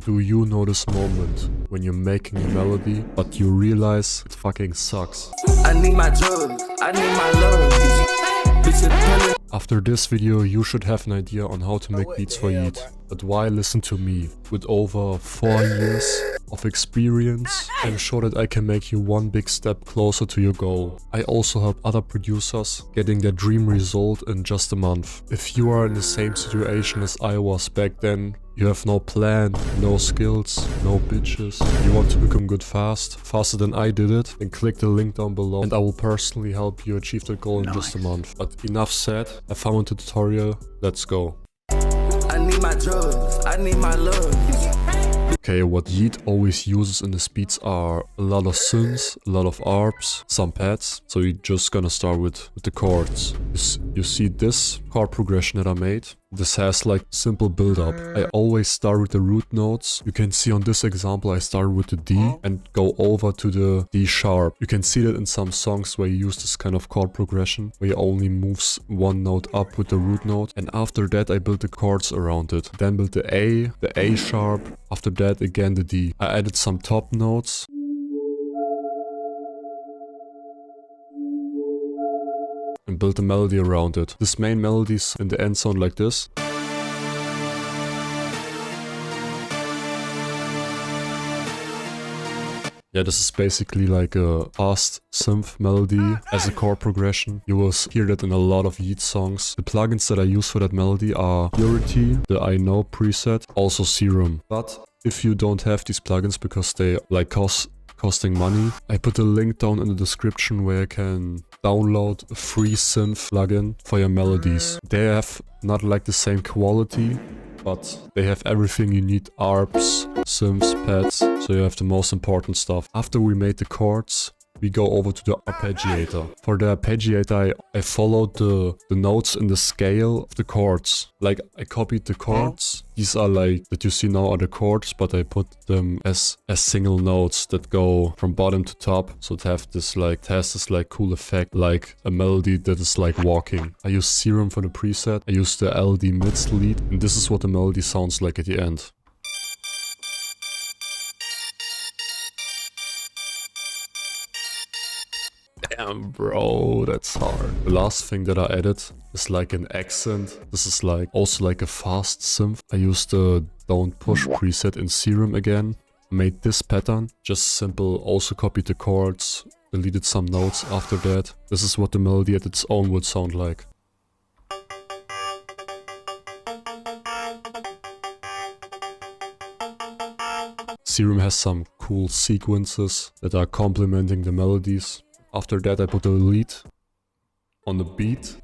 Do you know this moment when you're making a melody, but you realize it fucking sucks? I need my drugs, I need my love. After this video, you should have an idea on how to make beats for Yeat. But why listen to me? With over 4 years of experience, I'm sure that I can make you one big step closer to your goal. I also help other producers getting their dream result in just a month. If you are in the same situation as I was back then, you have no plan, no skills, no bitches, you want to become good fast, faster than I did it, then click the link down below and I will personally help you achieve that goal in just a month. But enough said, I found a tutorial, let's go. I need my drugs, I need my love. Okay, what Yeat always uses in his beats are a lot of synths, a lot of arps, some pads. So you're just gonna start with the chords. You see this chord progression that I made? This has like simple build up. I always start with the root notes. You can see on this example I started with the D and go over to the D sharp. You can see that in some songs where you use this kind of chord progression, where you only moves one note up with the root note. And after that I built the chords around it. Then built the A sharp. After that again the D. I added some top notes. And build a melody around it. This main melodies in the end sound like this. Yeah, this is basically like a fast synth melody as a chord progression. You will hear that in a lot of Yeat songs. The plugins that I use for that melody are Purity, the I Know preset, also Serum. But if you don't have these plugins because they like costing money, I put a link down in the description where you can download a free synth plugin for your melodies. They have not like the same quality, but they have everything you need: arps, synths, pads, so you have the most important stuff. After we made the chords, we go over to the arpeggiator. For the arpeggiator, I followed the notes in the scale of the chords. Like, I copied the chords. These are like, that you see now are the chords, but I put them as single notes that go from bottom to top. So it has this like cool effect, like a melody that is like walking. I use Serum for the preset. I use the LD mids lead, and this is what the melody sounds like at the end. Damn, bro, that's hard. The last thing that I added is like an accent. This is like also like a fast synth. I used the Don't Push preset in Serum again. Made this pattern, just simple. Also copied the chords, deleted some notes after that. This is what the melody at its own would sound like. Serum has some cool sequences that are complementing the melodies. After that I put a lead on the beat,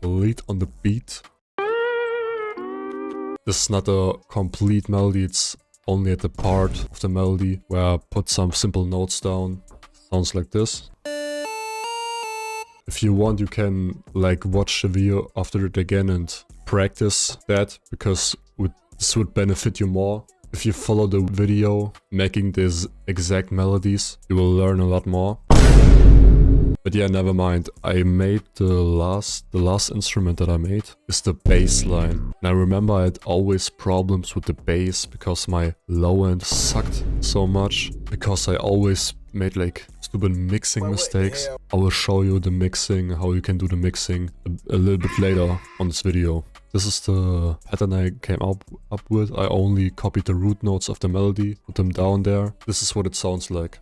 This is not a complete melody, it's only at the part of the melody where I put some simple notes down. Sounds like this. If you want, you can like watch the video after it again and practice that, because this would benefit you more. If you follow the video making these exact melodies, you will learn a lot more. But yeah, never mind. I made the last instrument that I made is the bass line. And I remember I had always problems with the bass because my low end sucked so much. Because I always made like stupid mixing mistakes. I will show you the mixing, how you can do the mixing a little bit later on this video. This is the pattern I came up with. I only copied the root notes of the melody, put them down there. This is what it sounds like.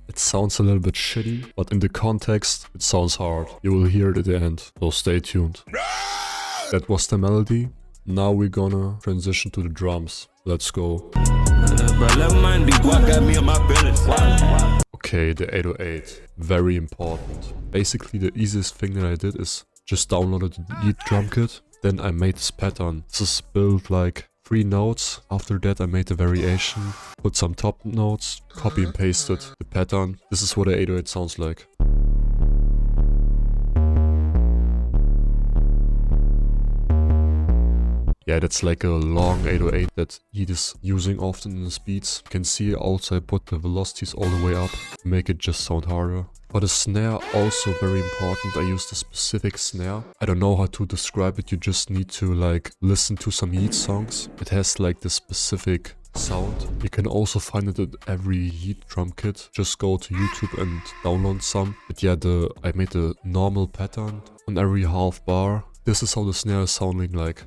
It sounds a little bit shitty, but in the context, it sounds hard. You will hear it at the end, so stay tuned. That was the melody. Now we're gonna transition to the drums. Let's go. Okay, the 808. Very important. Basically, the easiest thing that I did is just downloaded the Yeat drum kit. Then I made this pattern. This is built like 3 notes. After that I made the variation, put some top notes, copy and pasted the pattern. This is what an 808 sounds like. Yeah, that's like a long 808 that Yeat is using often in his beats. You can see also I put the velocities all the way up to make it just sound harder. For the snare, also very important, I used a specific snare. I don't know how to describe it, you just need to like listen to some Yeat songs. It has like this specific sound. You can also find it at every Yeat drum kit. Just go to YouTube and download some. But yeah, I made a normal pattern on every half bar. This is how the snare is sounding like.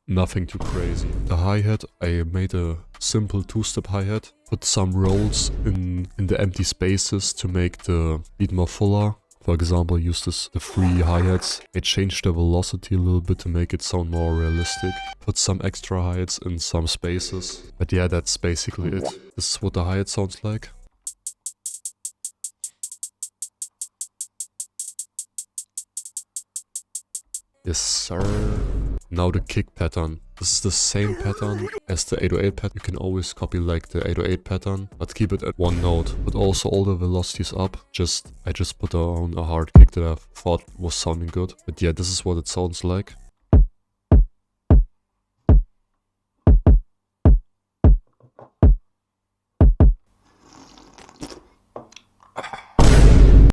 Nothing too crazy. The hi-hat, I made a simple two-step hi-hat. Put some rolls in the empty spaces to make the beat more fuller. For example, I used the free hi-hats. I changed the velocity a little bit to make it sound more realistic. Put some extra hi-hats in some spaces. But yeah, that's basically it. This is what the hi-hat sounds like. Yes, sir. Now the kick pattern. This is the same pattern as the 808 pattern. You can always copy like the 808 pattern, but keep it at one note. But also all the velocities up. I just put on a hard kick that I thought was sounding good. But yeah, this is what it sounds like.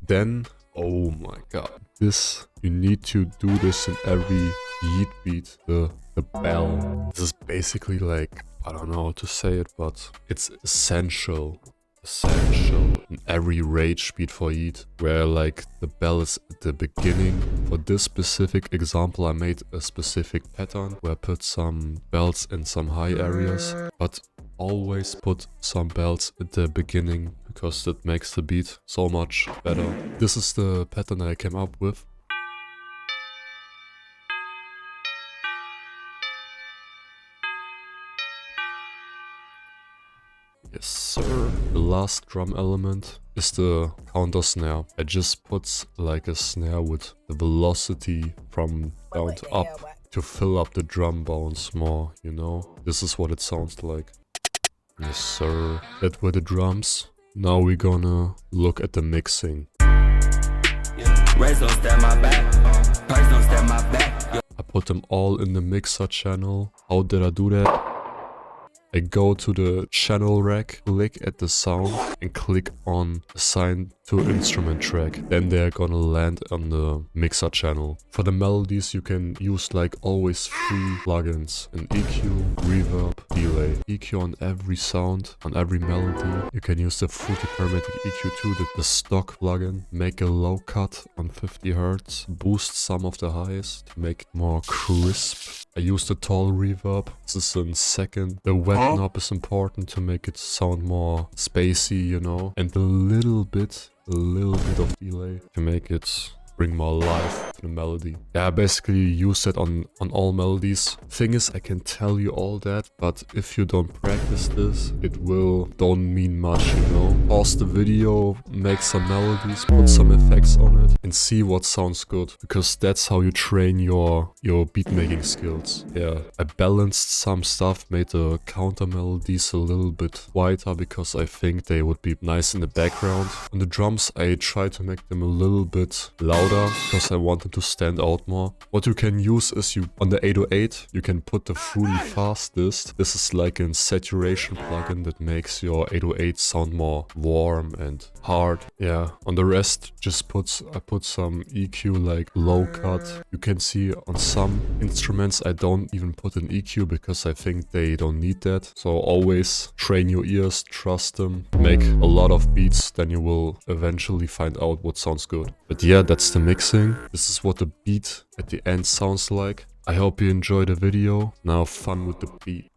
Then, oh my god, you need to do this in every Yeat beat, the bell. This is basically like, I don't know how to say it, but it's essential in every rage beat for Yeat, where like the bell is at the beginning. For this specific example, I made a specific pattern where I put some bells in some high areas, but always put some bells at the beginning because that makes the beat so much better. This is the pattern that I came up with. Yes, sir. The last drum element is the counter snare. I just put like a snare with the velocity from down to up to fill up the drum bounce more, you know? This is what it sounds like. Yes, sir. That were the drums. Now we're gonna look at the mixing. I put them all in the mixer channel. How did I do that? I go to the channel rack, click at the sound and click on assign to instrument track. Then they're gonna land on the mixer channel. For the melodies you can use like always 3 plugins. An EQ, reverb, delay. EQ on every sound, on every melody. You can use the Fruity Parametric EQ2, the stock plugin. Make a low cut on 50 Hz. Boost some of the highs to make it more crisp. I use the tall reverb. This is in second. The wet knob is important to make it sound more spacey, you know. And a little bit of delay to make it bring more life to the melody. Yeah, I basically use that on all melodies. Thing is, I can tell you all that, but if you don't practice this, it don't mean much, you know. Pause the video, make some melodies, put some effects on it, and see what sounds good, because that's how you train your beat making skills. Yeah, I balanced some stuff, made the counter melodies a little bit quieter because I think they would be nice in the background. On the drums, I try to make them a little bit louder because I want them to stand out more. What you can use is on the 808, you can put the Fruity Fastest. This is like a saturation plugin that makes your 808 sound more warm and hard. Yeah, on the rest, I put some EQ like low cut. You can see on some instruments I don't even put an EQ because I think they don't need that. So always train your ears, trust them, make a lot of beats, then you will eventually find out what sounds good. But yeah, that's the mixing. This is what the beat at the end sounds like. I hope you enjoyed the video. Now fun with the beat.